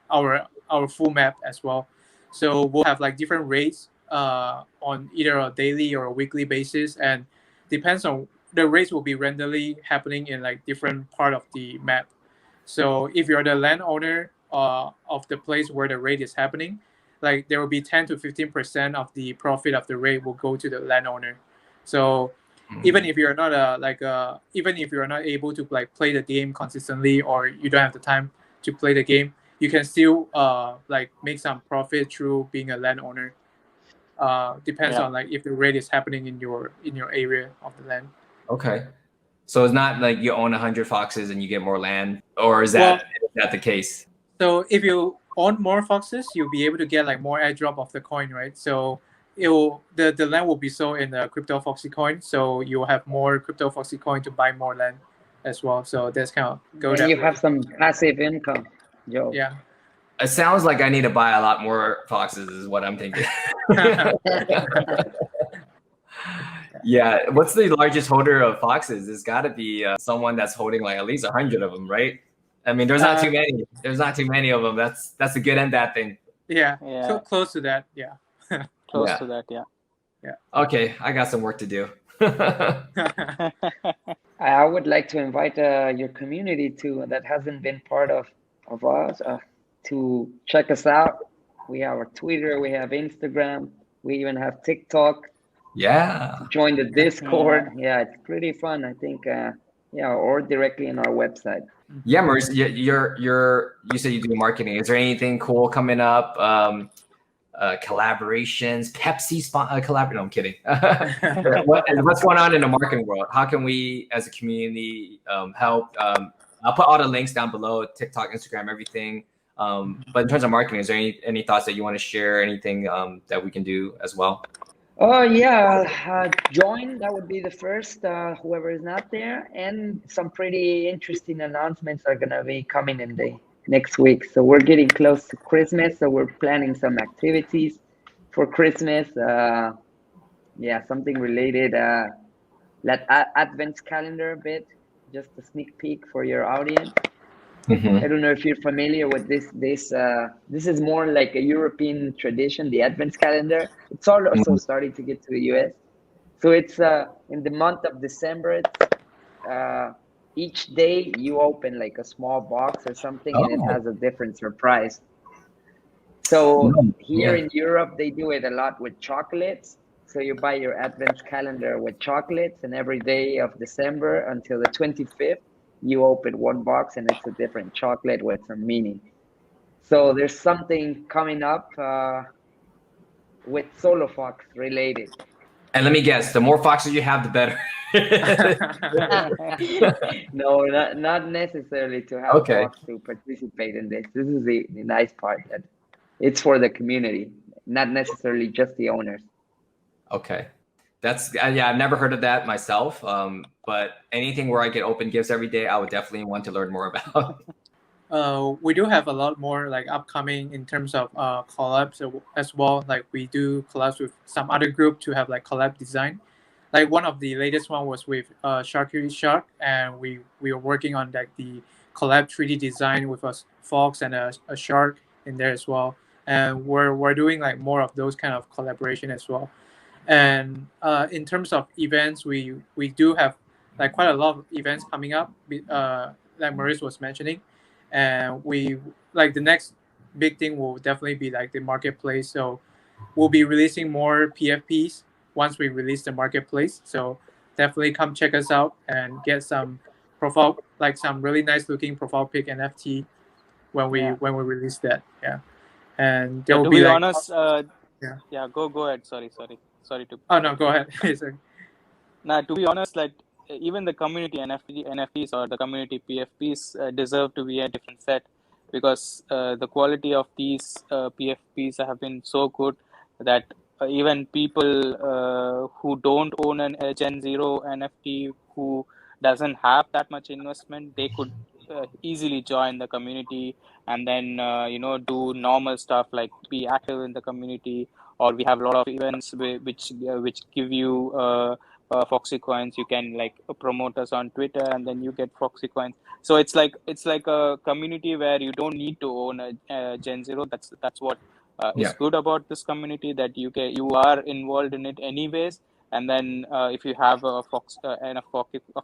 our full map as well. So we'll have like different rates on either a daily or a weekly basis, and depends on the rates will be randomly happening in like different part of the map. So if you're the landowner of the place where the rate is happening, like there will be 10 to 15% of the profit of the rate will go to the landowner. So even if you're not even if you're not able to like play the game consistently, or you don't have the time to play the game, you can still like make some profit through being a landowner. Depends on like if the rate is happening in your area of the land. Okay, so it's not like you own 100 foxes and you get more land, or is that the case? So if you own more foxes, you'll be able to get like more airdrop of the coin, right? So the land will be sold in the crypto foxy coin, so you'll have more crypto foxy coin to buy more land as well. So that's kind of go And that you way. have some passive income, Joe. Yeah. It sounds like I need to buy a lot more foxes is what I'm thinking. Yeah, what's the largest holder of foxes? It's got to be someone that's holding like at least 100 of them, right? I mean, there's not too many. There's not too many of them. That's a good and bad thing. Yeah. Yeah. Close to that. Yeah. Close Yeah. to that, yeah. Okay, I got some work to do. I would like to invite your community that hasn't been part of us to check us out. We have our Twitter, we have Instagram, we even have TikTok. Yeah. Join the Discord. Yeah, it's pretty fun. I think. Yeah, or directly on our website. Yeah, Maurice, you said you do marketing. Is there anything cool coming up? Collaborations, Pepsi collab. No, I'm kidding. What's going on in the marketing world? How can we, as a community, help? I'll put all the links down below: TikTok, Instagram, everything. But in terms of marketing, is there any thoughts that you want to share? Anything that we can do as well? Oh yeah, join. That would be the first. Whoever is not there, and some pretty interesting announcements are gonna be coming in the next week. So we're getting close to Christmas, so we're planning some activities for Christmas. Yeah, something related. That Advent calendar a bit, just a sneak peek for your audience. Mm-hmm. I don't know if you're familiar with this. This is more like a European tradition, the Advent calendar. It's also starting to get to the US. So it's in the month of December. It's, each day you open like a small box or something, and it has a different surprise. So here in Europe, they do it a lot with chocolates. So you buy your Advent calendar with chocolates, and every day of December until the 25th, you open one box and it's a different chocolate with some meaning. So there's something coming up with SouloFox related. And let me guess, the more foxes you have, the better. No, not necessarily to have Fox to participate in this. This is the nice part, that it's for the community, not necessarily just the owners. Okay. That's yeah, I've never heard of that myself. But anything where I get open gifts every day, I would definitely want to learn more about. We do have a lot more like upcoming in terms of collabs as well. Like we do collabs with some other group to have like collab design. Like one of the latest one was with Sharky Shark, and we were working on like the collab 3D design with a fox and a shark in there as well. And we're doing like more of those kind of collaboration as well. And in terms of events, we do have like quite a lot of events coming up, like Maurice was mentioning. And we like the next big thing will definitely be like the marketplace. So we'll be releasing more PFPs once we release the marketplace. So definitely come check us out and get some profile, like some really nice looking profile pic NFT when we release that. Yeah. And there will to be be like, honest, go ahead. Sorry to. Oh no, go ahead. Now, to be honest, like even the community NFTs or the community PFPs deserve to be a different set, because the quality of these PFPs have been so good that even people who don't own a Gen Zero NFT, who doesn't have that much investment, they could easily join the community and then do normal stuff like be active in the community. Or we have a lot of events which give you foxy-coins. You can like promote us on Twitter and then you get foxy-coins. So it's like a community where you don't need to own a Gen Zero. That's what is good about this community, that you are involved in it anyways. And then if you have a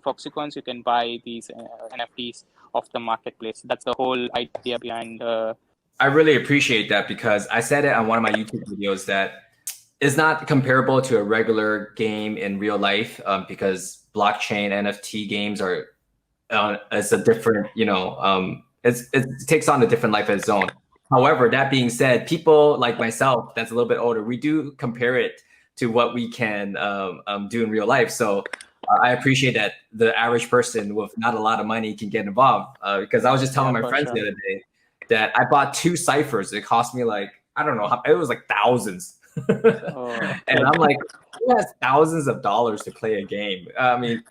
foxy-coins, you can buy these NFTs off the marketplace. That's the whole idea behind. I really appreciate that, because I said it on one of my YouTube videos that it's not comparable to a regular game in real life, because blockchain NFT games are it's a different, it takes on a different life of its own. However, that being said, people like myself that's a little bit older, we do compare it to what we can do in real life. So I appreciate that the average person with not a lot of money can get involved, because I was just telling my friends the other day that I bought 2 ciphers. It cost me like, I don't know, it was like thousands. And I'm like, who has thousands of dollars to play a game? I mean,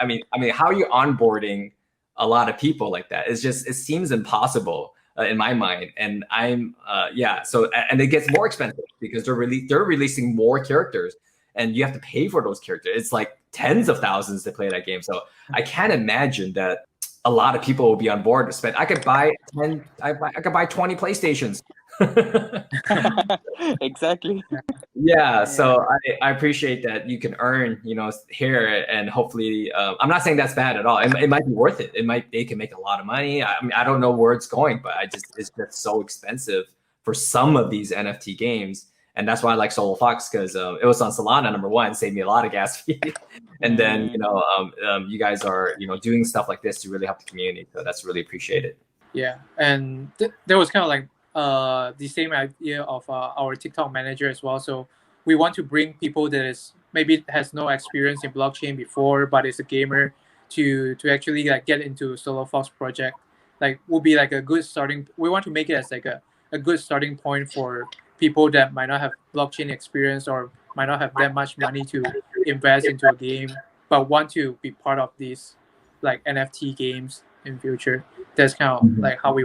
how are you onboarding a lot of people like that? It's just, it seems impossible in my mind. And I'm, yeah. So, and it gets more expensive because they're releasing more characters, and you have to pay for those characters. It's like tens of thousands to play that game. So I can't imagine that a lot of people will be on board to spend. I could buy 20 PlayStations. Exactly. Yeah, so I appreciate that you can earn, here, and hopefully, I'm not saying that's bad at all. It might be worth it. They can make a lot of money. I mean, I don't know where it's going, but it's just so expensive for some of these NFT games. And that's why I like SouloFox, because it was on Solana, number one, saved me a lot of gas fee. And then, you guys are, doing stuff like this to really help the community. So that's really appreciated. Yeah, and there was kind of like the same idea of our TikTok manager as well. So we want to bring people that is maybe has no experience in blockchain before, but is a gamer, to actually like get into SouloFox project. Like will be like a good starting. We want to make it as like a good starting point for people that might not have blockchain experience or might not have that much money to invest into a game, but want to be part of these like NFT games in future. That's kind of like how we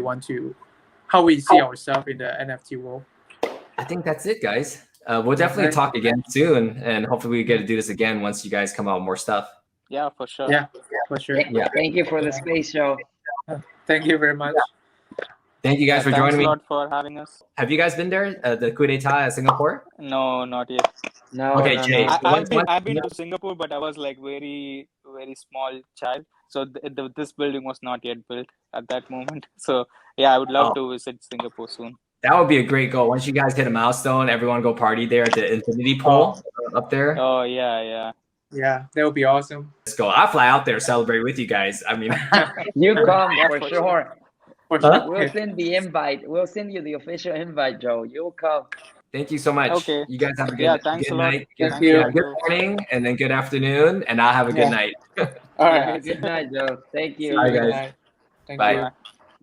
see ourselves in the NFT world. I think that's it, guys. We'll definitely talk again soon, and hopefully we get to do this again once you guys come out with more stuff. Yeah, for sure. Yeah, for sure. Yeah. Thank you for the space, Joe. Thank you very much. Thank you guys for joining me. Thanks a lot for having us. Have you guys been there, the coup d'etat at Singapore? No, not yet. No. Okay, no, Jay. no. I've been to Singapore, but I was like very, very small child. So this building was not yet built at that moment. So yeah, I would love to visit Singapore soon. That would be a great goal. Once you guys hit a milestone, everyone go party there at the infinity pool up there. Oh yeah. Yeah, that would be awesome. Let's go. I'll fly out there, celebrate with you guys. I mean, You come for for sure. For Huh? sure. We'll send the invite. We'll send you the official invite, Joe. You'll come. thank you so much. Okay. You guys have a good, Yeah, thanks good a lot. night. Thank you. Good morning, and then good afternoon, and I'll have a good night. All Yeah, right. good night, Joe. Thank you. Bye, Good guys. night. Thank Bye. you.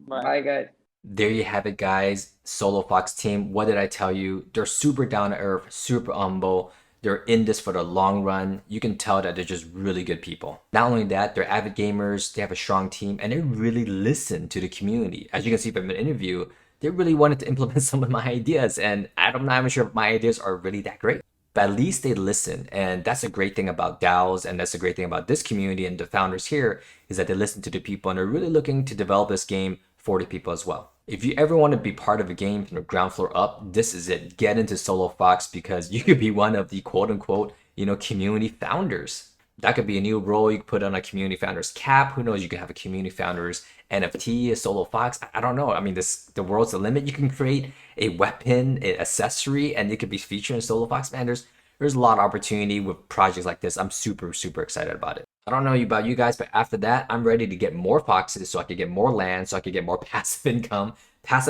Bye. Bye, guys. There you have it, guys. SouloFox team. What did I tell you? They're super down to earth, super humble. They're in this for the long run. You can tell that they're just really good people. Not only that, they're avid gamers. They have a strong team, and they really listen to the community. As you can see from the interview, they really wanted to implement some of my ideas, and I'm not even sure if my ideas are really that great. But at least they listen, and that's a great thing about DAOs, and that's a great thing about this community and the founders here, is that they listen to the people, and they're really looking to develop this game for the people as well. If you ever want to be part of a game from the ground floor up, this is it. Get into SouloFox, because you could be one of the quote unquote, community founders. That could be a new role you could put on a community founders cap. Who knows? You could have a community founders NFT, a SouloFox. I don't know. I mean, the world's the limit. You can create a weapon, an accessory, and it could be featured in SouloFox. Man, there's a lot of opportunity with projects like this. I'm super, super excited about it. I don't know about you guys, but after that, I'm ready to get more foxes so I can get more land, so I can get more passive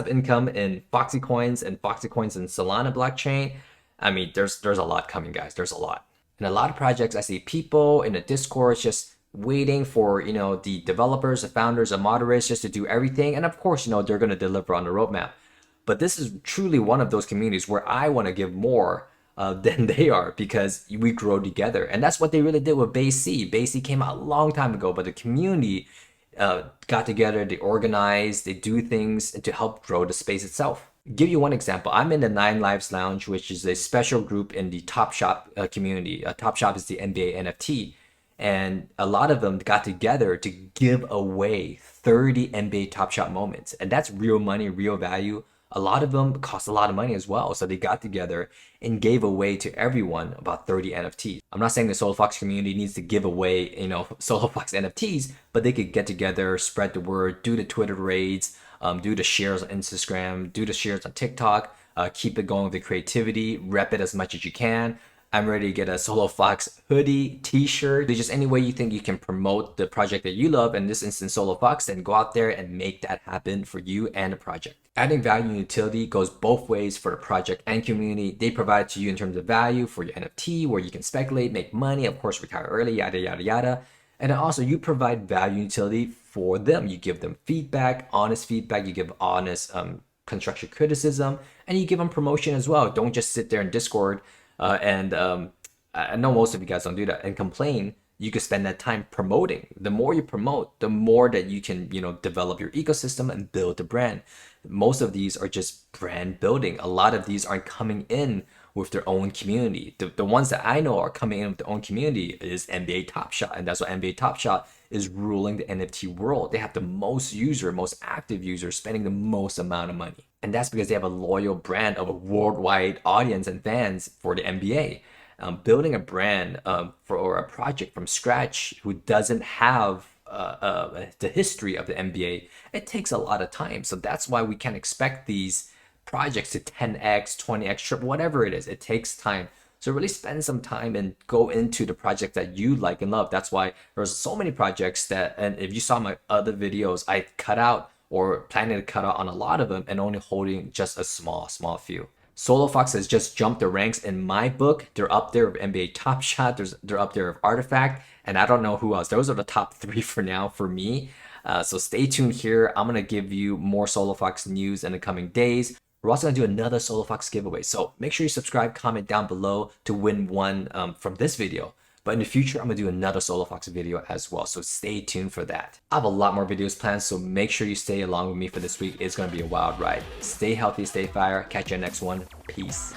income in foxy-coins and foxy-coins in Solana blockchain. I mean, there's a lot coming, guys. There's a lot. And a lot of projects, I see people in the Discord just waiting for, the developers, the founders, the moderators just to do everything. And of course, they're going to deliver on the roadmap. But this is truly one of those communities where I want to give more than they are, because we grow together. And that's what they really did with Base C. Base C came out a long time ago, but the community got together, they organized, they do things to help grow the space itself. Give you one example. I'm in the 9 Lives Lounge, which is a special group in the Top Shop community. Top Shop is the NBA NFT. And a lot of them got together to give away 30 NBA Top Shop moments. And that's real money, real value. A lot of them cost a lot of money as well. So they got together and gave away to everyone about 30 NFTs. I'm not saying the SouloFox community needs to give away, SouloFox NFTs, but they could get together, spread the word, do the Twitter raids, do the shares on Instagram, do the shares on TikTok, keep it going with the creativity, rep it as much as you can. I'm ready to get a SouloFox hoodie, t-shirt, just any way you think you can promote the project that you love, in this instance SouloFox, then go out there and make that happen for you and the project. Adding value and utility goes both ways for the project and community. They provide to you in terms of value for your NFT, where you can speculate, make money, of course, retire early, yada, yada, yada. And then also you provide value and utility for them. You give them feedback, honest feedback. You give honest constructive criticism, and you give them promotion as well. Don't just sit there in Discord I know most of you guys don't do that and complain. You could spend that time promoting. The more you promote, the more that you can, develop your ecosystem and build the brand. Most of these are just brand building. A lot of these aren't coming in with their own community. The ones that I know are coming in with their own community is NBA Top Shot, and that's why NBA Top Shot is ruling the NFT world. They have the most active users spending the most amount of money. And that's because they have a loyal brand of a worldwide audience and fans for the NBA. Building a brand for a project from scratch who doesn't have the history of the NBA, it takes a lot of time. So that's why we can't expect these projects to 10x, 20x, triple, whatever it is. It takes time. So really spend some time and go into the project that you like and love. That's why there's so many projects that, and if you saw my other videos, I cut out or planning to cut out on a lot of them and only holding just a small few. SouloFox has just jumped the ranks in my book. They're up there with NBA Top Shot. They're up there with Artifact, and I don't know who else. Those are the top 3 for now for me. So stay tuned here. I'm gonna give you more SouloFox news in the coming days. We're also gonna do another SouloFox giveaway. So make sure you subscribe, comment down below to win one from this video. But in the future, I'm gonna do another SouloFox video as well. So stay tuned for that. I have a lot more videos planned, so make sure you stay along with me for this week. It's gonna be a wild ride. Stay healthy, stay fire. Catch you in the next one. Peace.